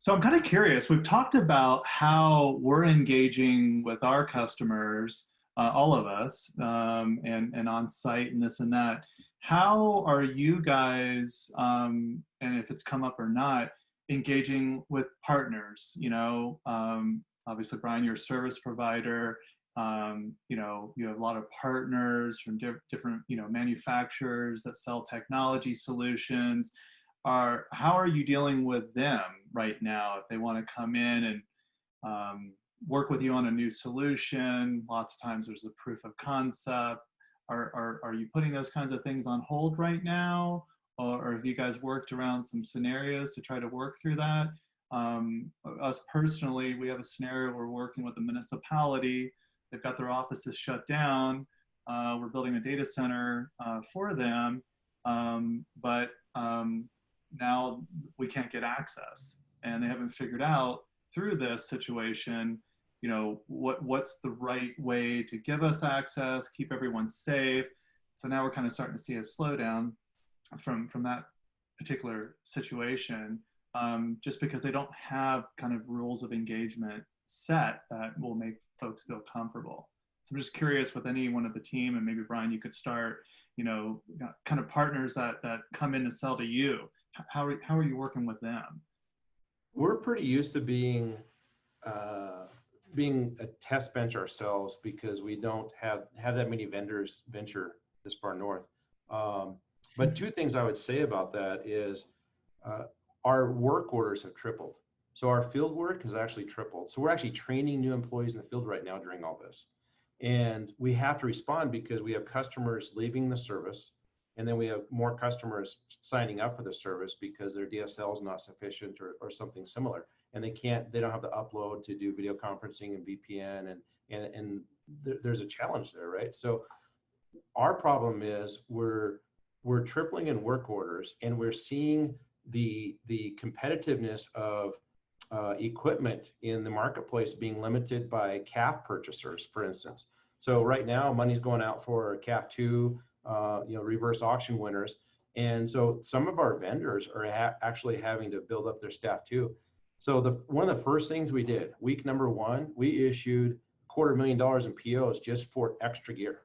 So I'm kind of curious. We've talked about how we're engaging with our customers, all of us, and on site and this and that. How are you guys, and if it's come up or not, engaging with partners? Obviously, Brian, you're a service provider. You have a lot of partners from different, manufacturers that sell technology solutions. How are you dealing with them right now if they want to come in and work with you on a new solution? Lots of times there's a proof of concept. Are you putting those kinds of things on hold right now, or have you guys worked around some scenarios to try to work through that? Us personally, we have a scenario. We're working with a municipality. They've got their offices shut down. We're building a data center for them, but now we can't get access, and they haven't figured out through this situation, what's the right way to give us access, keep everyone safe. So now we're kind of starting to see a slowdown from that particular situation, just because they don't have kind of rules of engagement set that will make folks feel comfortable. So I'm just curious with anyone of the team, and maybe Brian, you could start, kind of partners that come in to sell to you. How are you working with them? We're pretty used to being a test bench ourselves because we don't have that many vendors venture this far north. But two things I would say about that is our work orders have tripled. So our field work has actually tripled. So we're actually training new employees in the field right now during all this. And we have to respond because we have customers leaving the service, and then we have more customers signing up for the service because their DSL is not sufficient or something similar. And they don't have the upload to do video conferencing and VPN, and there's a challenge there, right? So our problem is we're tripling in work orders, and we're seeing the competitiveness of equipment in the marketplace being limited by CAF purchasers, for instance. So right now, money's going out for CAF 2, reverse auction winners. And so some of our vendors are actually having to build up their staff too. So one of the first things we did, week number 1, we issued $250,000 in POs just for extra gear,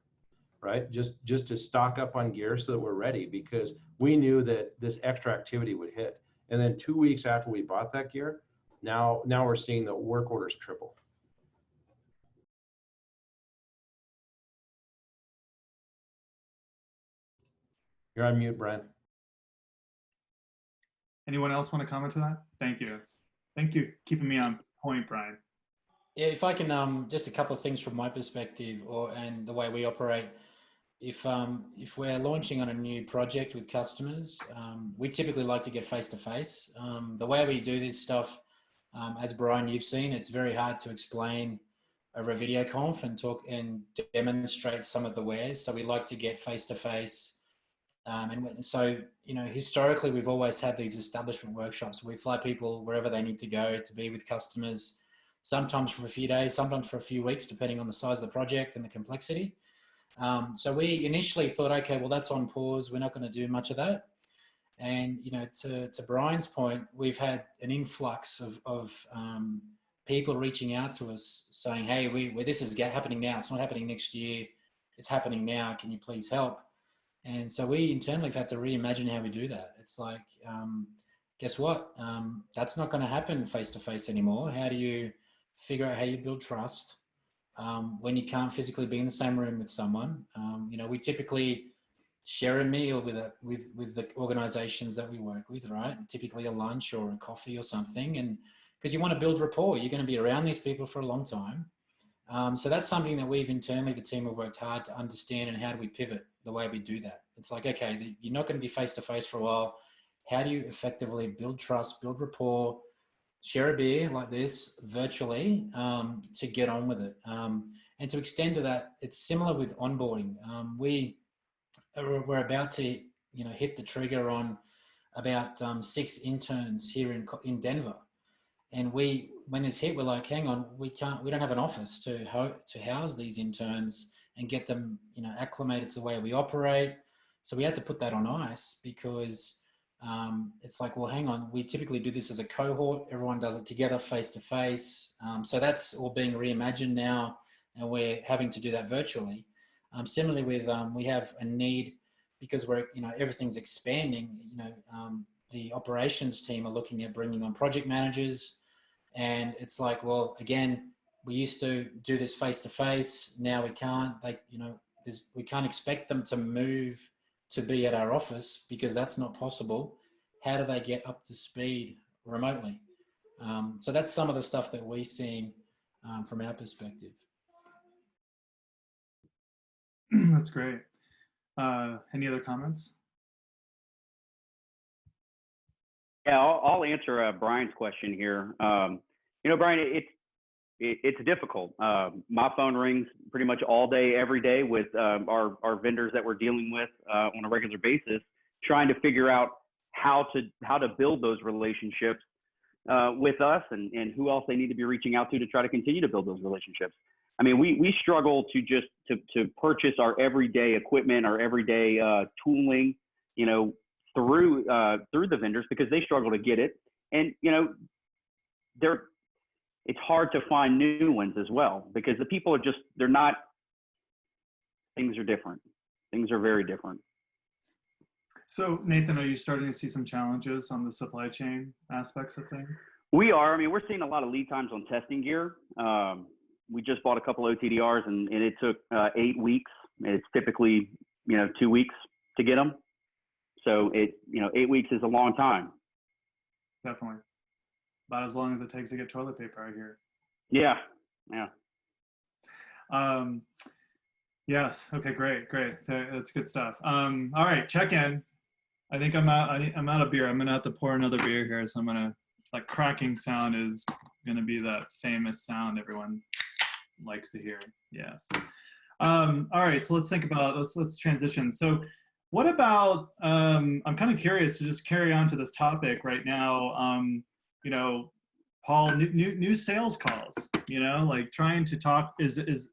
right? Just to stock up on gear so that we're ready, because we knew that this extra activity would hit. And then 2 weeks after we bought that gear, now we're seeing the work orders triple. You're on mute, Brian. Anyone else want to comment to that? Thank you. Thank you. Keeping me on point, Brian. Yeah, if I can, just a couple of things from my perspective and the way we operate. If we're launching on a new project with customers, we typically like to get face-to-face. The way we do this stuff, as Brian, you've seen, it's very hard to explain over a video conf and talk and demonstrate some of the wares. So we like to get face-to-face. And so, historically, we've always had these establishment workshops. We fly people wherever they need to go to be with customers, sometimes for a few days, sometimes for a few weeks, depending on the size of the project and the complexity. So we initially thought, okay, well, that's on pause. We're not going to do much of that. And, to Brian's point, we've had an influx of people reaching out to us saying, hey, this is happening now. It's not happening next year. It's happening now. Can you please help? And so we internally have had to reimagine how we do that. It's like, guess what? That's not going to happen face-to-face anymore. How do you figure out how you build trust when you can't physically be in the same room with someone? We typically share a meal with the organizations that we work with, right? Typically a lunch or a coffee or something. And because you want to build rapport, you're going to be around these people for a long time. So that's something that we've internally, the team have worked hard to understand, and how do we pivot the way we do that? It's like, okay, you're not going to be face-to-face for a while. How do you effectively build trust, build rapport, share a beer like this virtually to get on with it? And to extend to that, it's similar with onboarding. We're about to, hit the trigger on about 6 interns here in Denver. And when this hit, we're like, hang on, we don't have an office to house these interns and get them, acclimated to the way we operate. So we had to put that on ice because it's like, well, hang on, we typically do this as a cohort. Everyone does it together, face to face. So that's all being reimagined now, and we're having to do that virtually. Similarly with, we have a need because we're, everything's expanding, the operations team are looking at bringing on project managers, and it's like, well, again, we used to do this face to face. Now we can't, like, we can't expect them to move to be at our office because that's not possible. How do they get up to speed remotely? So that's some of the stuff that we're seeing from our perspective. That's great. Any other comments? Yeah, I'll answer Brian's question here. Brian, it's difficult. My phone rings pretty much all day, every day with our vendors that we're dealing with on a regular basis, trying to figure out how to build those relationships with us and who else they need to be reaching out to try to continue to build those relationships. I mean, we struggle to purchase our everyday equipment, our everyday tooling, through the vendors because they struggle to get it, and it's hard to find new ones as well because the people are they're not. Things are different. Things are very different. So Nathan, are you starting to see some challenges on the supply chain aspects of things? We are. I mean, we're seeing a lot of lead times on testing gear. We just bought a couple OTDRs and it took 8 weeks. It's typically 2 weeks to get them. So 8 weeks is a long time. Definitely. About as long as it takes to get toilet paper, I hear. Yeah. Yes. Okay. Great. That's good stuff. All right. Check in. I think I'm out of beer. I'm gonna have to pour another beer here. So I'm gonna, like, cracking sound is gonna be that famous sound everyone likes to hear. Yes. All right. So let's think about let's transition. So what about I'm kind of curious to just carry on to this topic right now. Paul, new sales calls, like trying to talk is there's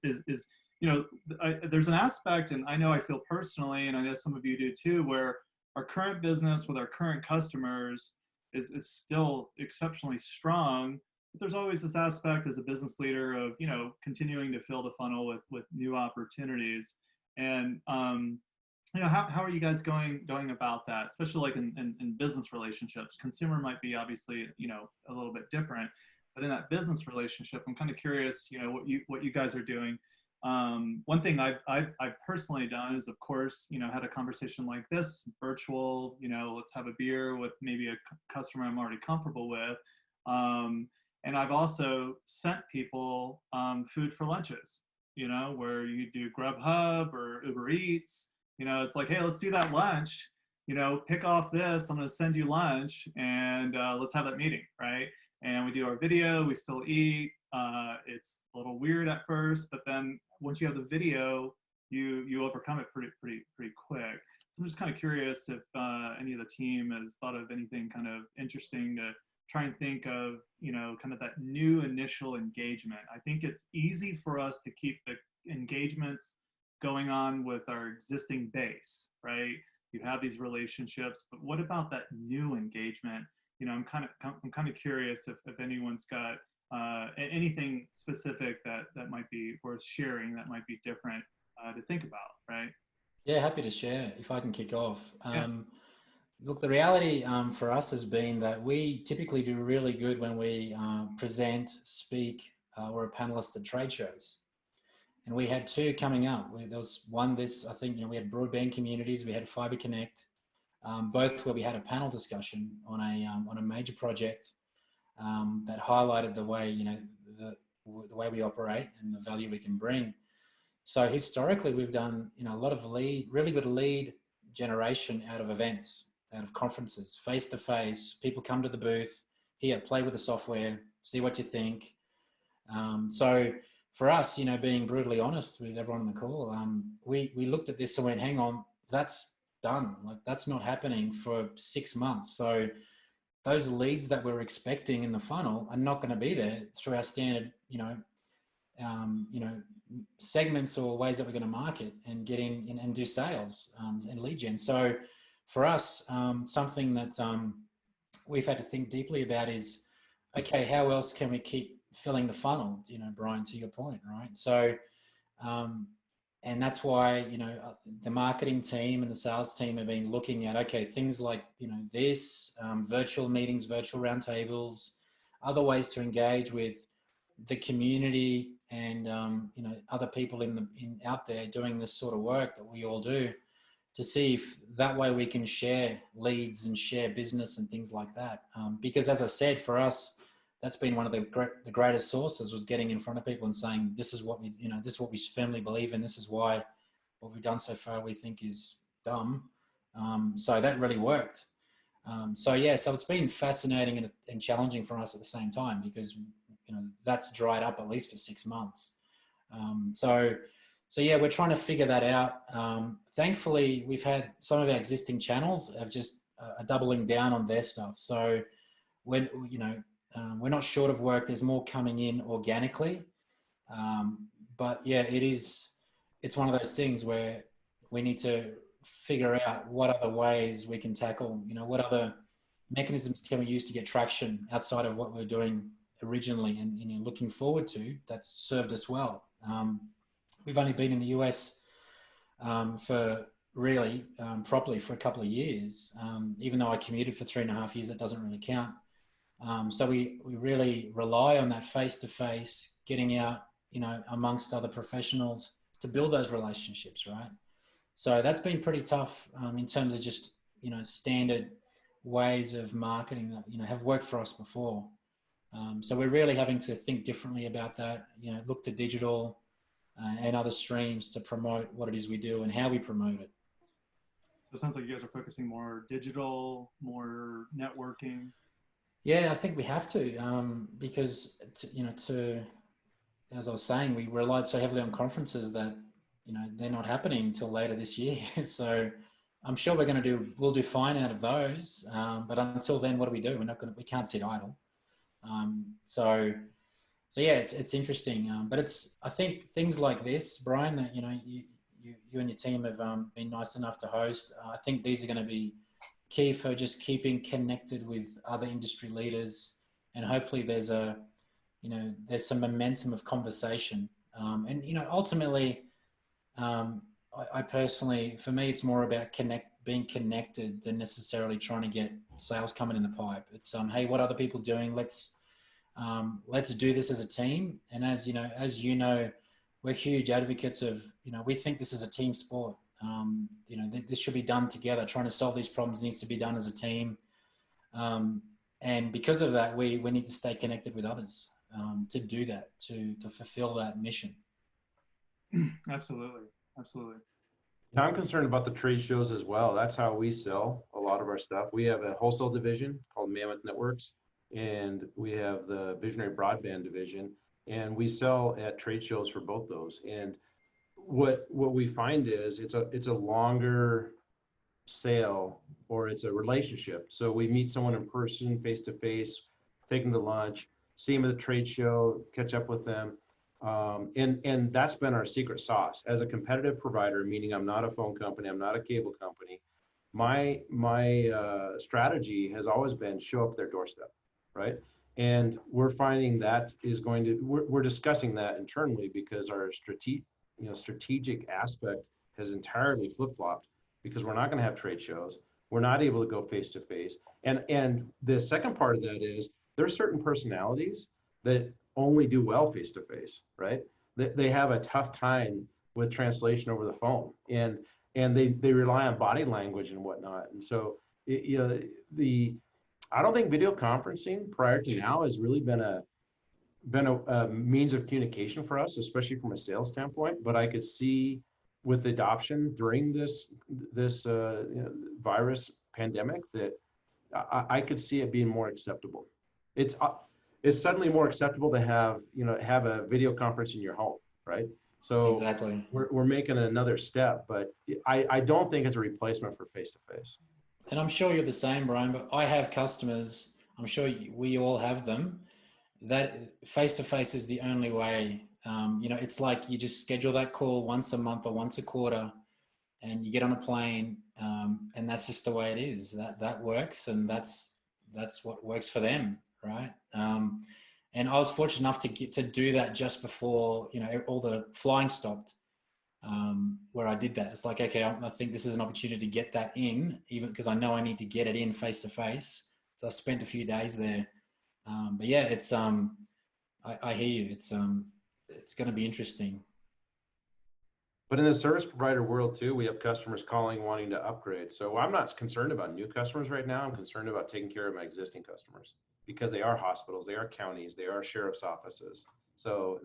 an aspect, and I know I feel personally, and I know some of you do too, where our current business with our current customers is still exceptionally strong. But there's always this aspect as a business leader of, continuing to fill the funnel with new opportunities. And how are you guys going about that, especially like in business relationships? Consumer might be obviously, a little bit different, but in that business relationship, I'm kind of curious, what you guys are doing. One thing I've personally done is, of course, had a conversation like this, virtual, let's have a beer with maybe a customer I'm already comfortable with. And I've also sent people food for lunches, where you do Grubhub or Uber Eats. It's like, hey, let's do that lunch, pick off this, I'm going to send you lunch, and let's have that meeting, right? And we do our video, we still eat. It's a little weird at first, but then once you have the video, you overcome it pretty quick. So I'm just kind of curious if any of the team has thought of anything kind of interesting to try and think of, kind of that new initial engagement. I think it's easy for us to keep the engagements going on with our existing base, right? You have these relationships, but what about that new engagement? I'm kind of curious if anyone's got anything specific that might be worth sharing, that might be different to think about, right? Yeah, happy to share if I can kick off. Yeah. Look, the reality for us has been that we typically do really good when we present, speak, or a panelist at trade shows. And we had 2 coming up. There was one I think, we had Broadband Communities, we had Fiber Connect, both where we had a panel discussion on a major project that highlighted the way, the way we operate and the value we can bring. So historically, we've done, a lot of really good lead generation out of events, out of conferences, face-to-face. People come to the booth, here, play with the software, see what you think. So for us, being brutally honest with everyone on the call, we looked at this and went, hang on, that's done. Like, that's not happening for 6 months. So those leads that we're expecting in the funnel are not going to be there through our standard, segments or ways that we're going to market and get in and do sales and lead gen. So for us, something that we've had to think deeply about is, okay, how else can we keep filling the funnel? You know, Brian, to your point, right? So, and that's why, you know, the marketing team and the sales team have been looking at, okay, things like, you know, this, virtual meetings, virtual roundtables, other ways to engage with the community and, you know, other people out there doing this sort of work that we all do, to see if that way we can share leads and share business and things like that. Because as I said, for us, that's been one of the greatest sources, was getting in front of people and saying, this is what we, you know, this is what we firmly believe in. This is why what we've done so far we think is dumb. So that really worked. So yeah, so it's been fascinating and challenging for us at the same time, because, you know, that's dried up at least for 6 months. So yeah, we're trying to figure that out. Thankfully, we've had some of our existing channels have just are doubling down on their stuff. So when, you know, we're not short of work. There's more coming in organically. But yeah, it's one of those things where we need to figure out what other ways we can tackle, you know, what other mechanisms can we use to get traction outside of what we're doing originally and, you know, looking forward to, that's served us well. We've only been in the US for really properly for a couple of years. Even though I commuted for 3.5 years, that doesn't really count. So we really rely on that face-to-face, getting out, you know, amongst other professionals to build those relationships, right? So that's been pretty tough in terms of just, you know, standard ways of marketing that, you know, have worked for us before. So we're really having to think differently about that, you know, look to digital and other streams to promote what it is we do and how we promote it. So it sounds like you guys are focusing more digital, more networking. Yeah, I think we have to, because as I was saying, we relied so heavily on conferences that, you know, they're not happening until later this year. So I'm sure we'll do fine out of those. But until then, what do? We can't sit idle. So yeah, it's interesting. But I think things like this, Brian, that, you know, you and your team have been nice enough to host. I think these are going to be key for just keeping connected with other industry leaders, and hopefully there's some momentum of conversation. And, you know, ultimately, I personally, for me, it's more about being connected than necessarily trying to get sales coming in the pipe. It's hey, what are other people doing? Let's do this as a team. And as you know, we're huge advocates of, you know, we think this is a team sport. You know, this should be done together. Trying to solve these problems needs to be done as a team. And because of that, we need to stay connected with others to do that, to fulfill that mission. Absolutely. Absolutely. I'm concerned about the trade shows as well. That's how we sell a lot of our stuff. We have a wholesale division called Mammoth Networks, and we have the Visionary Broadband division, and we sell at trade shows for both those. And what we find is it's a longer sale, or it's a relationship. So we meet someone in person, face to face, take them to lunch, see them at the trade show, catch up with them. And that's been our secret sauce. As a competitive provider, meaning I'm not a phone company, I'm not a cable company, my strategy has always been show up at their doorstep, right? And we're finding that is going to, we're discussing that internally, because our strategic aspect has entirely flip-flopped, because we're not going to have trade shows. We're not able to go face to face. And the second part of that is there are certain personalities that only do well face to face, right? They have a tough time with translation over the phone, and they rely on body language and whatnot. And so, I don't think video conferencing prior to now has really been a means of communication for us, especially from a sales standpoint. But I could see with adoption during this virus pandemic that I could see it being more acceptable. It's suddenly more acceptable to have a video conference in your home, right? So exactly, we're making another step, but I don't think it's a replacement for face to face. And I'm sure you're the same, Brian. But I have customers. I'm sure we all have them. That face to face is the only way. You know, it's like you just schedule that call once a month or once a quarter, and you get on a plane, and that's just the way it is. That works, and that's what works for them, right? And I was fortunate enough to get to do that just before, you know, all the flying stopped, where I did that. It's like, okay, I think this is an opportunity to get that in, even because I know I need to get it in face to face. So I spent a few days there. But yeah, it's I hear you. It's going to be interesting. But in the service provider world too, we have customers calling wanting to upgrade. So I'm not concerned about new customers right now. I'm concerned about taking care of my existing customers because they are hospitals, they are counties, they are sheriff's offices. So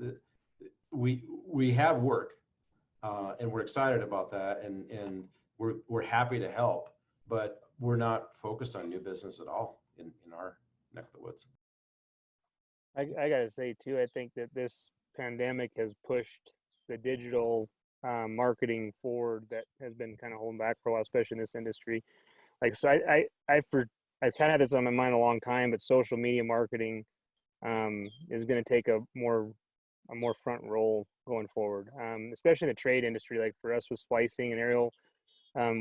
we have work, and we're excited about that, and we're happy to help, but we're not focused on new business at all in our neck of the woods. I gotta say too, I think that this pandemic has pushed the digital marketing forward that has been kind of holding back for a while, especially in this industry. Like, so I've kind of had this on my mind a long time, but social media marketing is going to take a more front role going forward, especially in the trade industry. Like for us with splicing and aerial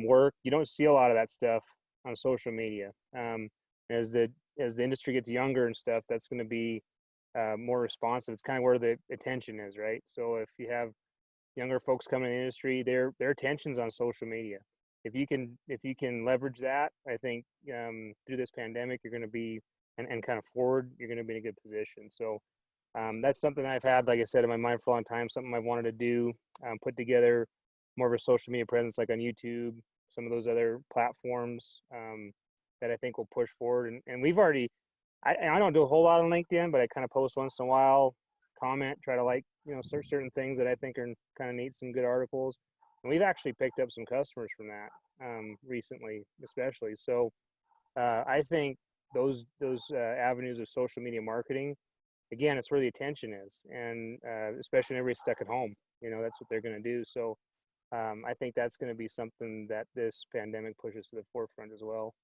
work, you don't see a lot of that stuff on social media. As the industry gets younger and stuff, that's going to be more responsive. It's kind of where the attention is, right? So if you have younger folks coming in the industry, their attention's on social media. If you can leverage that, I think through this pandemic, you're going to be and kind of forward, you're going to be in a good position. So that's something I've had, like I said, in my mind for a long time. Something I've wanted to do, put together more of a social media presence, like on YouTube, some of those other platforms that I think will push forward. And we've already, I don't do a whole lot on LinkedIn, but I kind of post once in a while, comment, try to like, you know, certain things that I think are kind of neat, some good articles. And we've actually picked up some customers from that recently, especially. So I think those avenues of social media marketing, again, it's where the attention is, and especially when everybody's stuck at home, you know, that's what they're going to do. So I think that's going to be something that this pandemic pushes to the forefront as well.